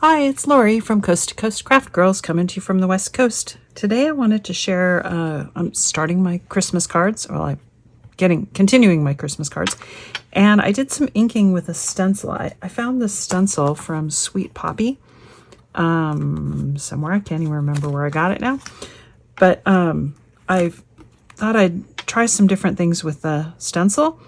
Hi, it's Lori from Coast to Coast Craft Girls coming to you from the West Coast. Today I wanted to share, I'm starting my Christmas cards, well, I'm continuing my Christmas cards, and I did some inking with a stencil. I found this stencil from Sweet Poppy, somewhere. I can't even remember where I got it now, but I thought I'd try some different things with the stencil.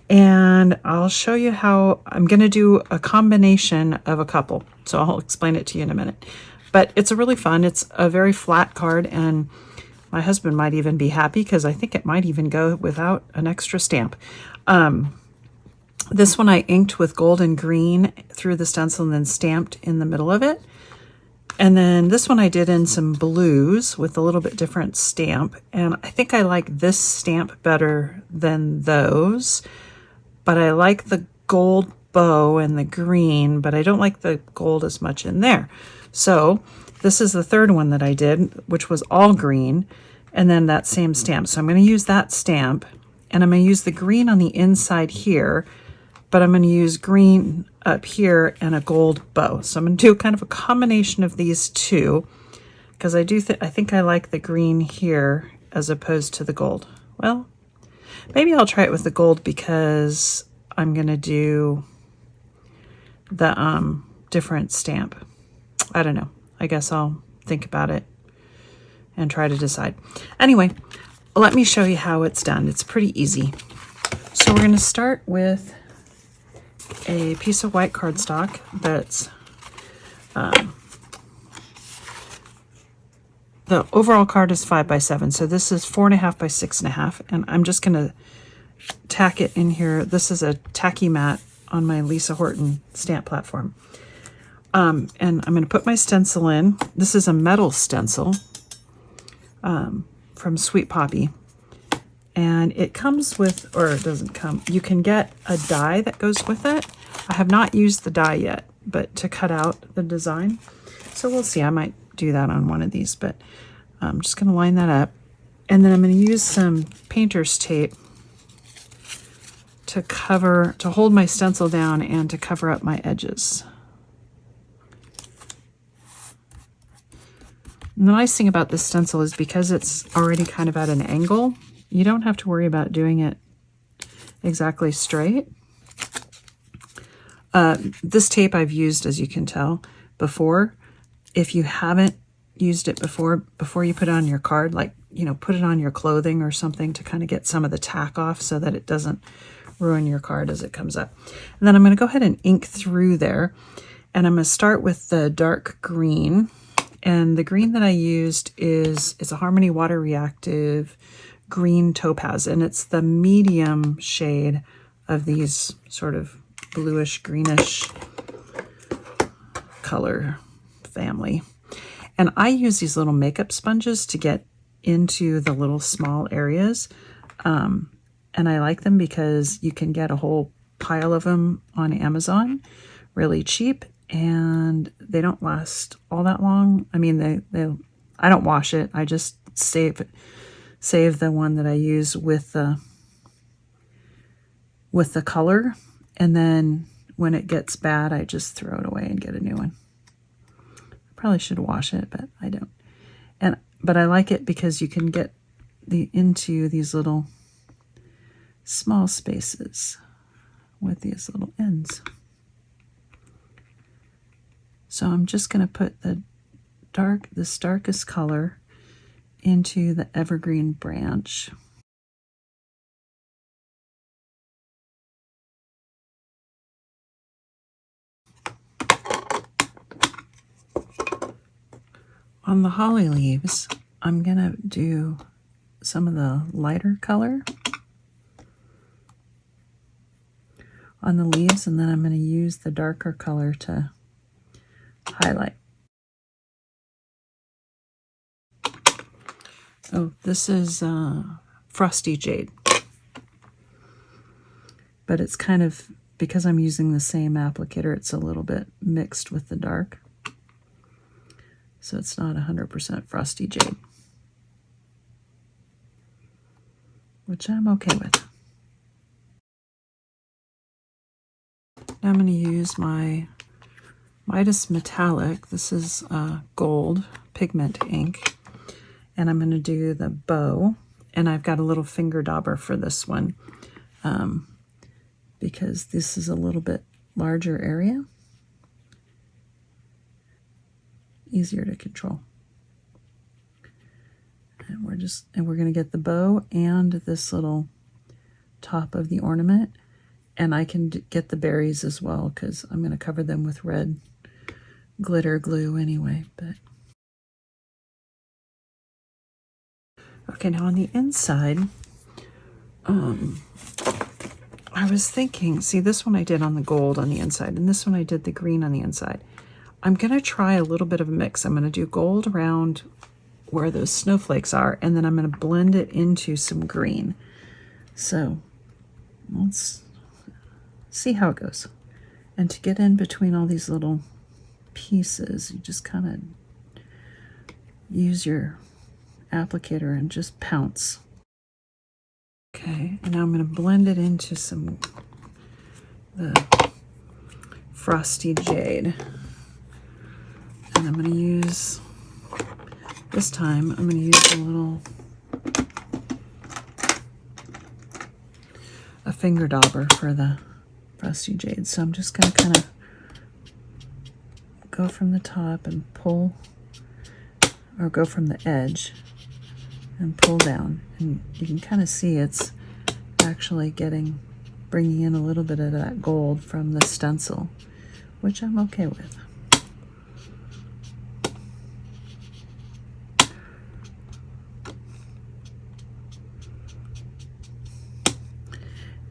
And I'll show you how I'm going to do a combination of a couple. So I'll explain it to you in a minute. But it's a really fun, it's a very flat card, and my husband might even be happy because I think it might even go without an extra stamp. This one I inked with gold and green through the stencil and then stamped in the middle of it. And then this one I did in some blues with a little bit different stamp. And I think I like this stamp better than those. But I like the gold bow and the green, but I don't like the gold as much in there. So this is the third one that I did, which was all green, and then that same stamp. So I'm going to use that stamp, and I'm going to use the green on the inside here, but I'm going to use green up here and a gold bow. So I'm going to do kind of a combination of these two, because I think I like the green here as opposed to the gold. Well, maybe I'll try it with the gold because I'm going to do the different stamp. I don't know. I guess I'll think about it and try to decide. Anyway, let me show you how it's done. It's pretty easy. So we're going to start with a piece of white cardstock that's the overall card is 5 by 7, so this is 4.5 by 6.5, and I'm just going to tack it in here. This is a tacky mat on my Lisa Horton stamp platform. And I'm going to put my stencil in. This is a metal stencil from Sweet Poppy. And it comes with, or it doesn't come, you can get a die that goes with it. I have not used the die yet, but to cut out the design. So we'll see. I might do that on one of these, but I'm just going to line that up. And then I'm going to use some painter's tape to hold my stencil down and to cover up my edges. And the nice thing about this stencil is because it's already kind of at an angle, you don't have to worry about doing it exactly straight. This tape I've used, as you can tell, before. If you haven't used it before you put it on your card, like, you know, put it on your clothing or something to kind of get some of the tack off so that it doesn't ruin your card as it comes up. And then I'm going to go ahead and ink through there. And I'm going to start with the dark green. And the green that I used it's a Harmony Water Reactive green topaz, and it's the medium shade of these sort of bluish greenish color family. And I use these little makeup sponges to get into the little small areas, and I like them because you can get a whole pile of them on Amazon really cheap, and they don't last all that long. I mean, I don't wash it. I just save the one that I use with the color, and then when it gets bad, I just throw it away and get a new one. I probably should wash it, but I don't. But I like it because you can get into these little small spaces with these little ends. So I'm just going to put this darkest color into the evergreen branch. On the holly leaves, I'm going to do some of the lighter color on the leaves, and then I'm going to use the darker color to highlight. Oh, this is Frosty Jade. But it's kind of, because I'm using the same applicator, it's a little bit mixed with the dark. So it's not 100% Frosty Jade, which I'm okay with. Now I'm going to use my Midas Metallic. This is gold pigment ink. And I'm going to do the bow. And I've got a little finger dauber for this one because this is a little bit larger area. Easier to control. And we're going to get the bow and this little top of the ornament. And I can get the berries as well because I'm going to cover them with red glitter glue anyway. But okay, now on the inside, I was thinking, see, this one I did on the gold on the inside, and this one I did the green on the inside. I'm going to try a little bit of a mix. I'm going to do gold around where those snowflakes are, and then I'm going to blend it into some green. So let's see how it goes. And to get in between all these little pieces, you just kind of use your applicator and just pounce. Okay, and now I'm going to blend it into the frosty jade. And I'm going to use, this time, I'm going to use a finger dauber for the frosty jade. So I'm just going to kind of go from the top and pull, or go from the edge and pull down. And you can kind of see it's actually bringing in a little bit of that gold from the stencil, which I'm okay with.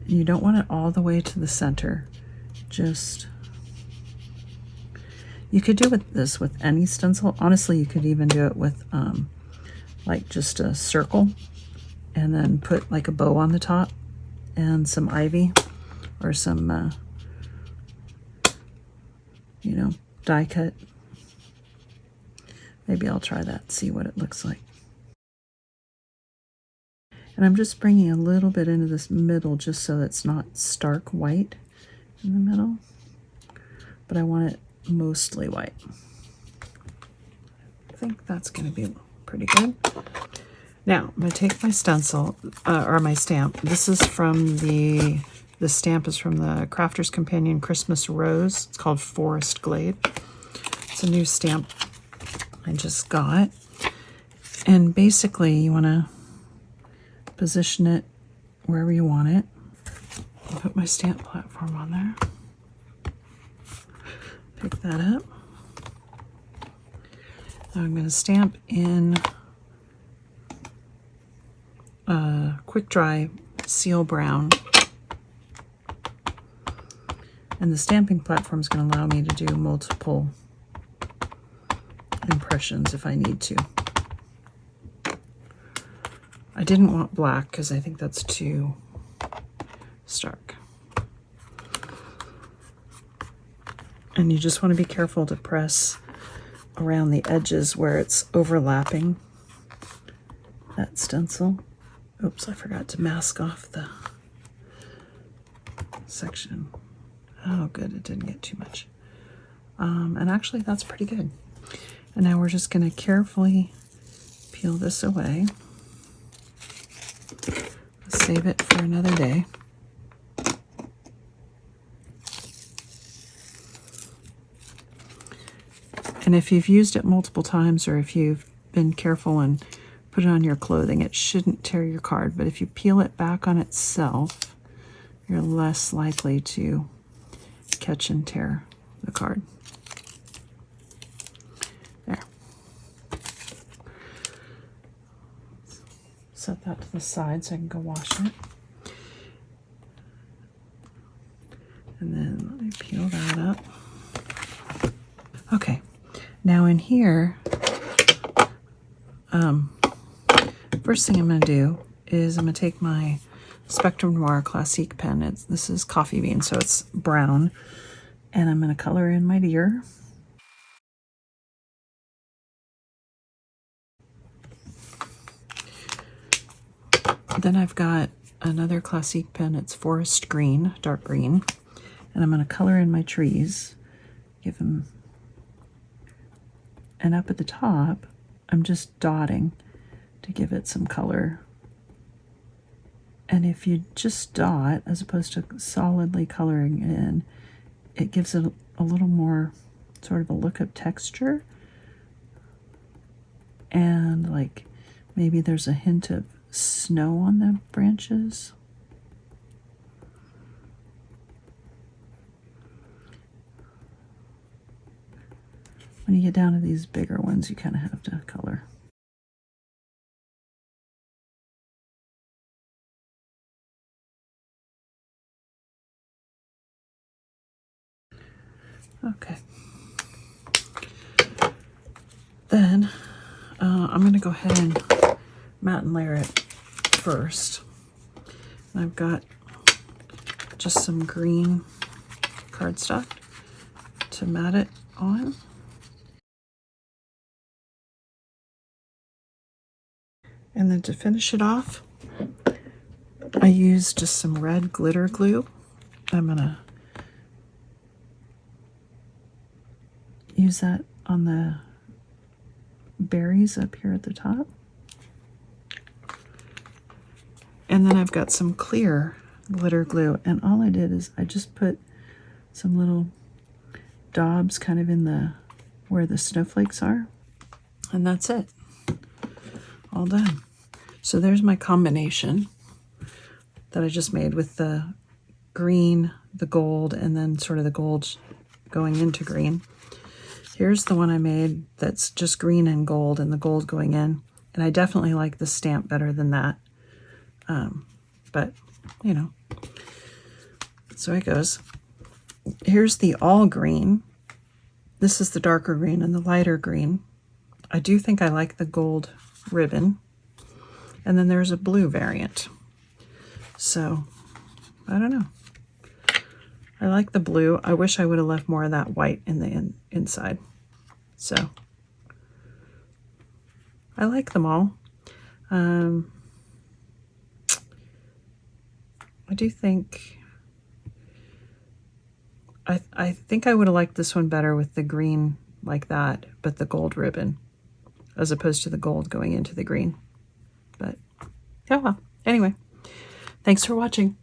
You don't want it all the way to the center. Just, you could do this with any stencil. Honestly, you could even do it with like just a circle and then put like a bow on the top and some ivy or some, you know, die cut. Maybe I'll try that, see what it looks like. And I'm just bringing a little bit into this middle just so it's not stark white in the middle, but I want it mostly white. I think that's going to be pretty good. Now, I'm going to take my stencil, or my stamp. This is from the stamp is from the Crafter's Companion Christmas Rose. It's called Forest Glade. It's a new stamp I just got. And basically, you want to position it wherever you want it. I'll put my stamp platform on there. Pick that up. Now I'm going to stamp in quick dry seal brown. And the stamping platform is going to allow me to do multiple impressions if I need to. I didn't want black because I think that's too stark. And you just want to be careful to press around the edges where it's overlapping that stencil. Oops, I forgot to mask off the section. Oh, good, it didn't get too much. And actually, that's pretty good. And now we're just going to carefully peel this away. Save it for another day. And if you've used it multiple times, or if you've been careful and put it on your clothing, it shouldn't tear your card. But if you peel it back on itself, you're less likely to catch and tear the card. There. Set that to the side so I can go wash it. And then let me peel that up. Okay, now in here, first thing I'm going to do is I'm going to take my Spectrum Noir Classique pen. This is coffee bean, so it's brown. And I'm going to color in my deer. Then I've got another Classique pen. It's forest green, dark green. And I'm going to color in my trees. Give them And up at the top, I'm just dotting to give it some color. And if you just dot, as opposed to solidly coloring it in, it gives it a little more sort of a look of texture. And like maybe there's a hint of snow on the branches. When you get down to these bigger ones, you kind of have to color. Okay. Then I'm going to go ahead and matte and layer it first. And I've got just some green cardstock to matte it on. And then to finish it off, I used just some red glitter glue. I'm going to use that on the berries up here at the top. And then I've got some clear glitter glue, and all I did is I just put some little daubs kind of in the where the snowflakes are, and that's it. All done. So there's my combination that I just made with the green, the gold, and then sort of the gold going into green. Here's the one I made that's just green and gold, and the gold going in. And I definitely like the stamp better than that. But, you know, so it goes. Here's the all green. This is the darker green and the lighter green. I do think I like the gold ribbon. And then there's a blue variant. So, I don't know. I like the blue. I wish I would have left more of that white in the inside. So, I like them all. I do think, I think I would have liked this one better with the green like that, but the gold ribbon, as opposed to the gold going into the green. But, oh well. Anyway, thanks for watching.